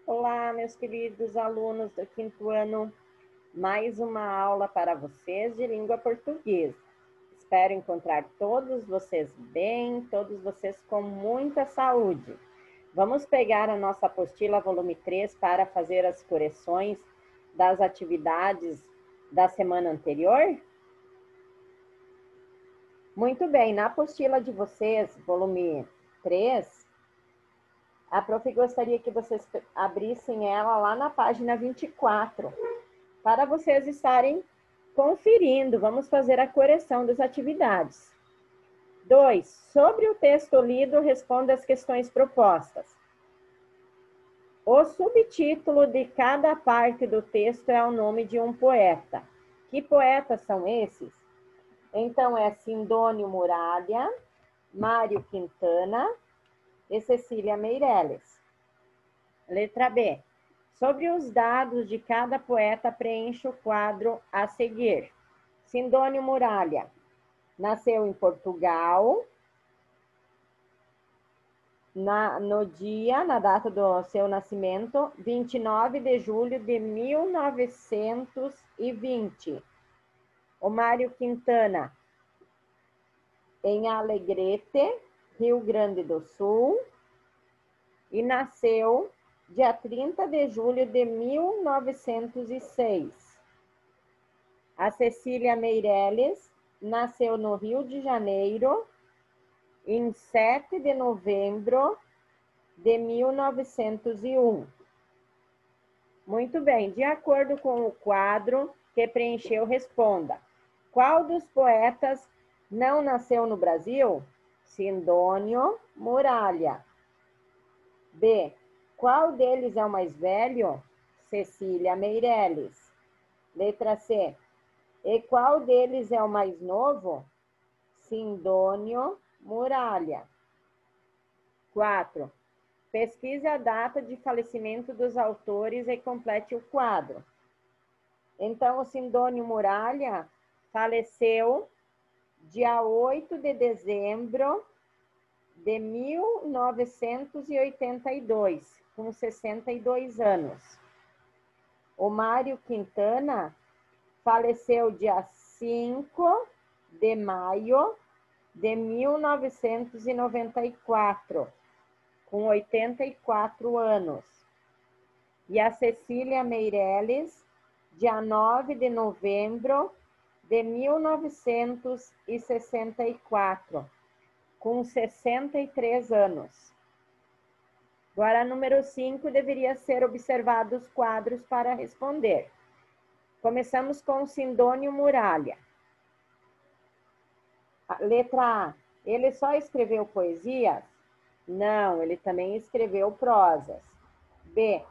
Olá, meus queridos alunos do quinto ano, mais uma aula para vocês de língua portuguesa. Espero encontrar todos vocês bem, todos vocês com muita saúde. Vamos pegar a nossa apostila volume 3 para fazer as correções das atividades da semana anterior? Muito bem, na apostila de vocês, volume 3, a prof gostaria que vocês abrissem ela lá na página 24, para vocês estarem conferindo. Vamos fazer a correção das atividades. 2. Sobre o texto lido, responda as questões propostas. O subtítulo de cada parte do texto é o nome de um poeta. Que poetas são esses? Então, é Sindônio Muralha, Mário Quintana e Cecília Meirelles. Letra B. Sobre os dados de cada poeta, preencha o quadro a seguir. Sindônio Muralha nasceu em Portugal, na data do seu nascimento, 29 de julho de 1920. O Mário Quintana, em Alegrete, Rio Grande do Sul, e nasceu dia 30 de julho de 1906. A Cecília Meirelles nasceu no Rio de Janeiro, em 7 de novembro de 1901. Muito bem, de acordo com o quadro que preencheu, responda. Qual dos poetas não nasceu no Brasil? Sindônio Muralha. B. Qual deles é o mais velho? Cecília Meirelles. Letra C. E qual deles é o mais novo? Sindônio Muralha. 4. Pesquise a data de falecimento dos autores e complete o quadro. Então, o Sindônio Muralha faleceu dia 8 de dezembro de 1982, com 62 anos. O Mário Quintana faleceu dia 5 de maio de 1994, com 84 anos. E a Cecília Meirelles, dia 9 de novembro de 1964, com 63 anos. Agora, número 5, deveria ser observado os quadros para responder. Começamos com Sindônio Muralha. Letra A. Ele só escreveu poesias? Não, ele também escreveu prosas. B.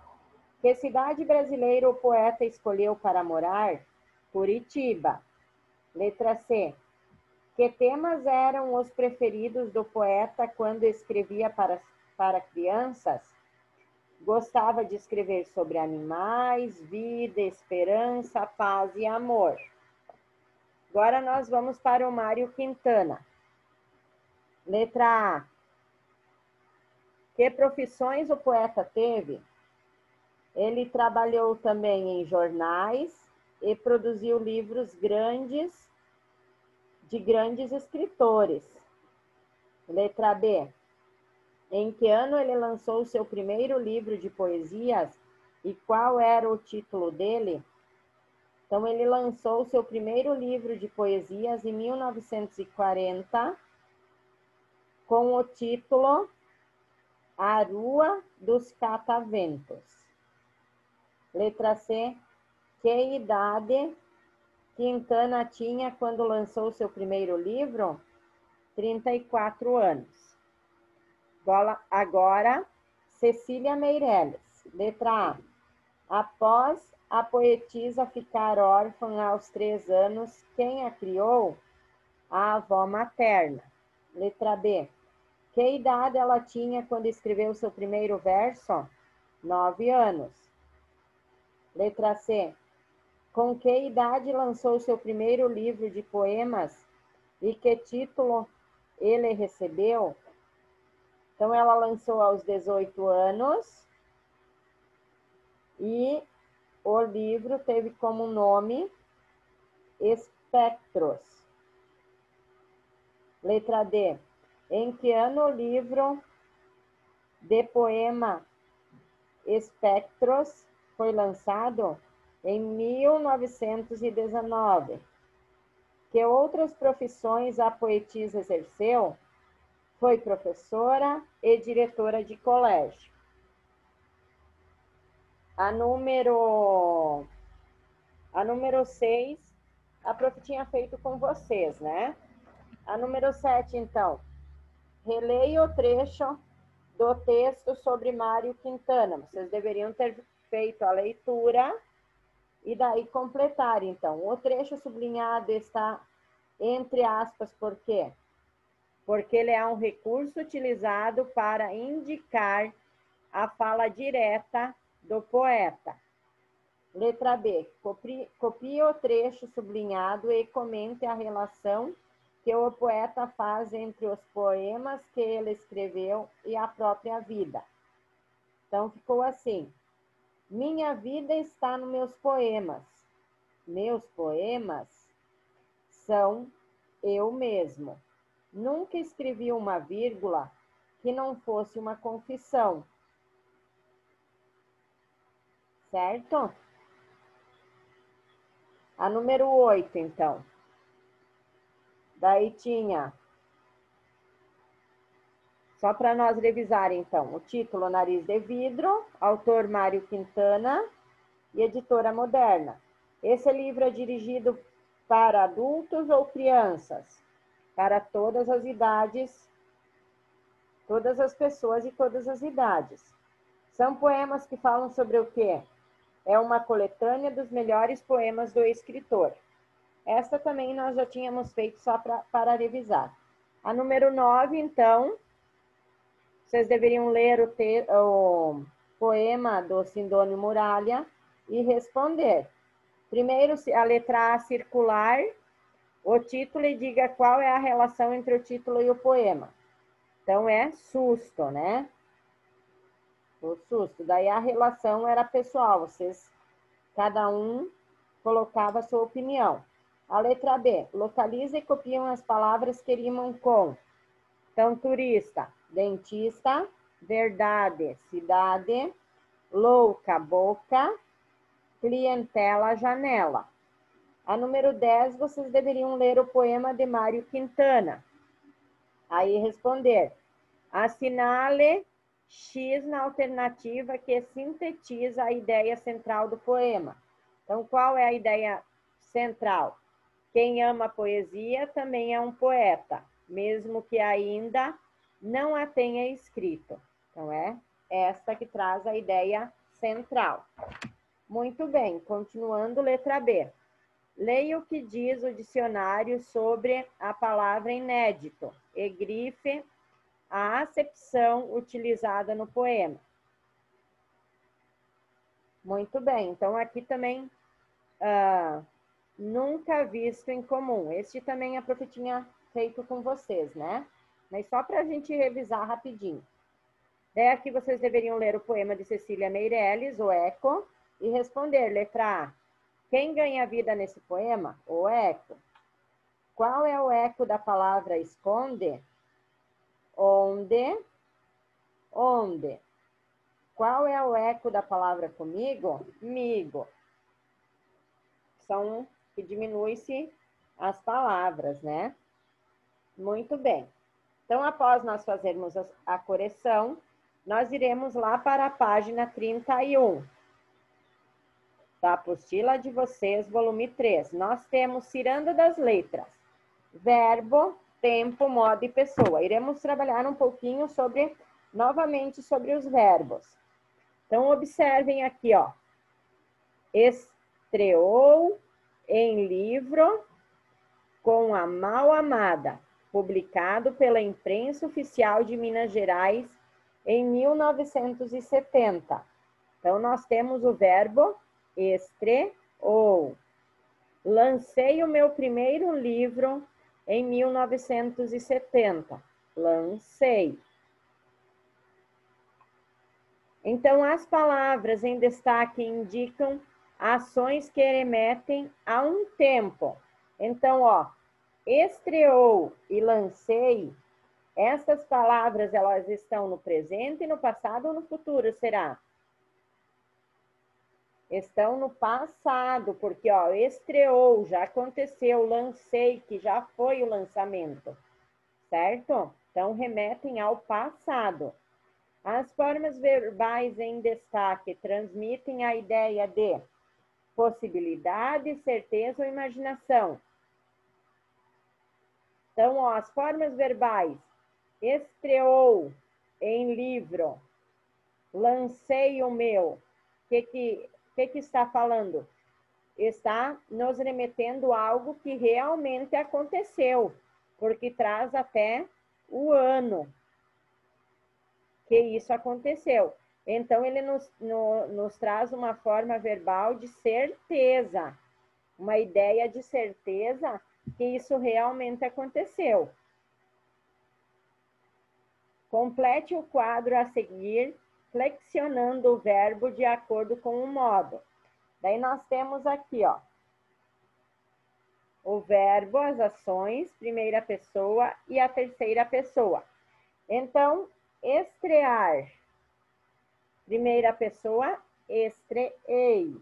Que cidade brasileira o poeta escolheu para morar? Curitiba. Letra C. Que temas eram os preferidos do poeta quando escrevia para crianças? Gostava de escrever sobre animais, vida, esperança, paz e amor. Agora nós vamos para o Mário Quintana. Letra A. Que profissões o poeta teve? Ele trabalhou também em jornais e produziu livros grandes, de grandes escritores. Letra B. Em que ano ele lançou o seu primeiro livro de poesias e qual era o título dele? Então, ele lançou o seu primeiro livro de poesias em 1940, com o título A Rua dos Cataventos. Letra C. Que idade Quintana tinha quando lançou o seu primeiro livro? 34 anos. Agora, Cecília Meirelles. Letra A. Após a poetisa ficar órfã aos 3 anos, quem a criou? A avó materna. Letra B. Que idade ela tinha quando escreveu seu primeiro verso? 9 anos. Letra C. Com que idade lançou seu primeiro livro de poemas e que título ele recebeu? Então, ela lançou aos 18 anos E o livro teve como nome Espectros. Letra D. Em que ano o livro de poema Espectros foi lançado? Em 1919. Que outras profissões a poetisa exerceu? Foi professora e diretora de colégio. A número 6, a prof tinha feito com vocês, né? A número 7, então. Releia o trecho do texto sobre Mário Quintana. Vocês deveriam ter feito a leitura e daí completar, então. O trecho sublinhado está entre aspas, por quê? Porque ele é um recurso utilizado para indicar a fala direta do poeta. Letra B. Copie o trecho sublinhado e comente a relação que o poeta faz entre os poemas que ele escreveu e a própria vida. Então, ficou assim. Minha vida está nos meus poemas. Meus poemas são eu mesmo. Nunca escrevi uma vírgula que não fosse uma confissão. Certo? A número 8, então. Daí tinha, só para nós revisar, então, o título Nariz de Vidro, autor Mário Quintana e editora Moderna. Esse livro é dirigido para adultos ou crianças? Para todas as idades, todas as pessoas e todas as idades. São poemas que falam sobre o quê? É uma coletânea dos melhores poemas do escritor. Esta também nós já tínhamos feito só para revisar. A número 9, então, vocês deveriam ler o poema do Sindônio Muralha e responder. Primeiro, a letra A circular, o título e diga qual é a relação entre o título e o poema. Então, é susto, né? O susto. Daí a relação era pessoal, vocês, cada um colocava a sua opinião. A letra B, localiza e copiam as palavras que rimam com. Então, turista, dentista, verdade, cidade, louca, boca, clientela, janela. A número 10, vocês deveriam ler o poema de Mário Quintana. Aí responder, assinale X na alternativa que sintetiza a ideia central do poema. Então, qual é a ideia central? Quem ama a poesia também é um poeta, mesmo que ainda não a tenha escrito. Então, é esta que traz a ideia central. Muito bem, continuando, letra B. Leia o que diz o dicionário sobre a palavra inédito e grife a acepção utilizada no poema. Muito bem, então aqui também, nunca visto em comum. Este também a prof tinha feito com vocês, né? Mas só para a gente revisar rapidinho. Daí aqui vocês deveriam ler o poema de Cecília Meirelles, O Eco, e responder, letra A. Quem ganha vida nesse poema? O eco. Qual é o eco da palavra esconde? Onde? Onde? Qual é o eco da palavra comigo? Migo. São que diminui-se as palavras, né? Muito bem. Então, após nós fazermos a correção, nós iremos lá para a página 31. Da apostila de vocês, volume 3. Nós temos Ciranda das Letras. Verbo, tempo, modo e pessoa. Iremos trabalhar um pouquinho novamente sobre os verbos. Então, observem aqui, ó. Estreou em livro com a Mal Amada, publicado pela Imprensa Oficial de Minas Gerais em 1970. Então, nós temos o verbo estreou. Lancei o meu primeiro livro em 1970. Lancei. Então, as palavras em destaque indicam ações que remetem a um tempo. Então, ó, estreou e lancei, essas palavras, elas estão no presente, no passado ou no futuro, será? Estão no passado, porque, ó, estreou, já aconteceu, lancei, que já foi o lançamento, certo? Então, remetem ao passado. As formas verbais em destaque transmitem a ideia de possibilidade, certeza ou imaginação. Então, ó, as formas verbais: estreou em livro, lancei o meu. O que está falando? Está nos remetendo a algo que realmente aconteceu, porque traz até o ano que isso aconteceu. Então, ele nos traz uma forma verbal de certeza, uma ideia de certeza que isso realmente aconteceu. Complete o quadro a seguir, flexionando o verbo de acordo com o modo. Daí nós temos aqui, ó, o verbo, as ações, primeira pessoa e a terceira pessoa. Então, estrear, primeira pessoa, estreei.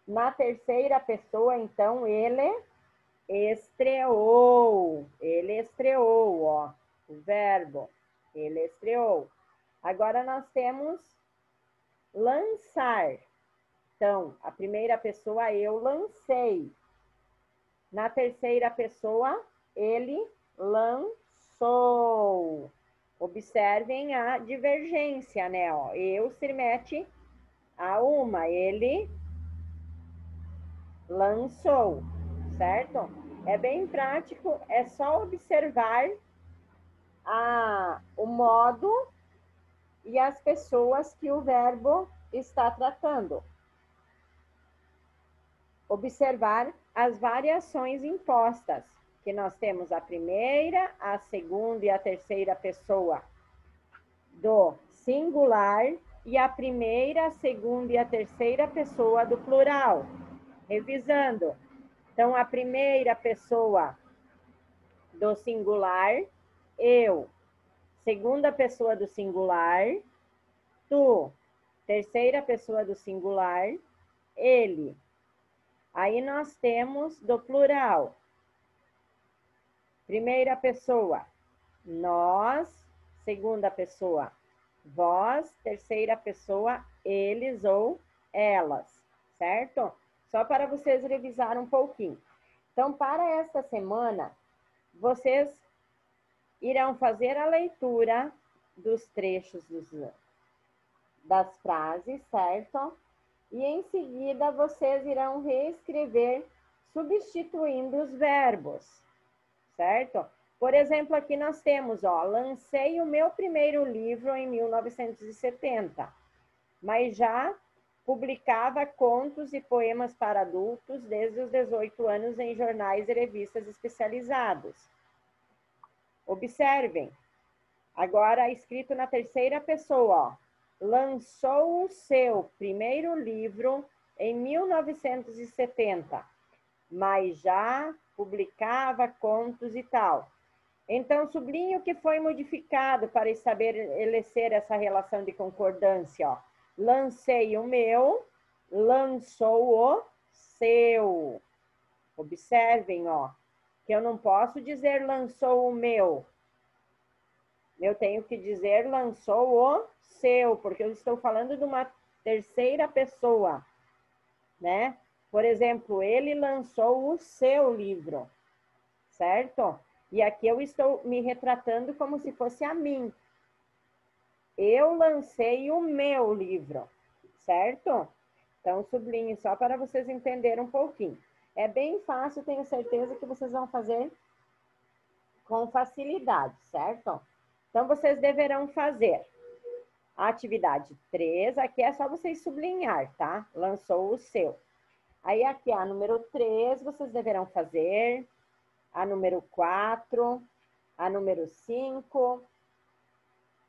Na terceira pessoa, então, ele estreou. Ele estreou, ó, o verbo. Ele estreou. Agora nós temos lançar. Então, a primeira pessoa, eu lancei. Na terceira pessoa, ele lançou. Observem a divergência, né? Ó, eu se remete a uma, ele lançou, certo? É bem prático, é só observar o modo e as pessoas que o verbo está tratando. Observar as variações impostas, que nós temos a primeira, a segunda e a terceira pessoa do singular e a primeira, a segunda e a terceira pessoa do plural. Revisando. Então, a primeira pessoa do singular, eu. Segunda pessoa do singular, tu. Terceira pessoa do singular, ele. Aí nós temos do plural. Primeira pessoa, nós. Segunda pessoa, vós. Terceira pessoa, eles ou elas, certo? Só para vocês revisarem um pouquinho. Então, para esta semana, vocês irão fazer a leitura dos trechos das frases, certo? E em seguida vocês irão reescrever substituindo os verbos, certo? Por exemplo, aqui nós temos, ó, lancei o meu primeiro livro em 1970, mas já publicava contos e poemas para adultos desde os 18 anos em jornais e revistas especializados. Observem, agora escrito na terceira pessoa, ó, lançou o seu primeiro livro em 1970, mas já publicava contos e tal. Então, sublinhe o que foi modificado para estabelecer essa relação de concordância, ó. Lancei o meu, lançou o seu. Observem, ó, que eu não posso dizer lançou o meu. Eu tenho que dizer lançou o seu, porque eu estou falando de uma terceira pessoa, né? Por exemplo, ele lançou o seu livro, certo? E aqui eu estou me retratando como se fosse a mim. Eu lancei o meu livro, certo? Então, sublinhe só para vocês entenderem um pouquinho. É bem fácil, tenho certeza que vocês vão fazer com facilidade, certo? Então, vocês deverão fazer a atividade 3, aqui é só vocês sublinhar, tá? Lançou o seu. Aí, aqui a número 3, vocês deverão fazer a número 4, a número 5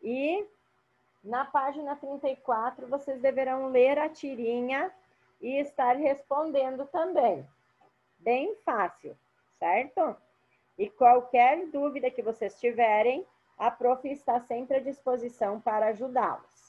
e Na página 34, vocês deverão ler a tirinha e estar respondendo também. Bem fácil, certo? E qualquer dúvida que vocês tiverem, a prof está sempre à disposição para ajudá-los.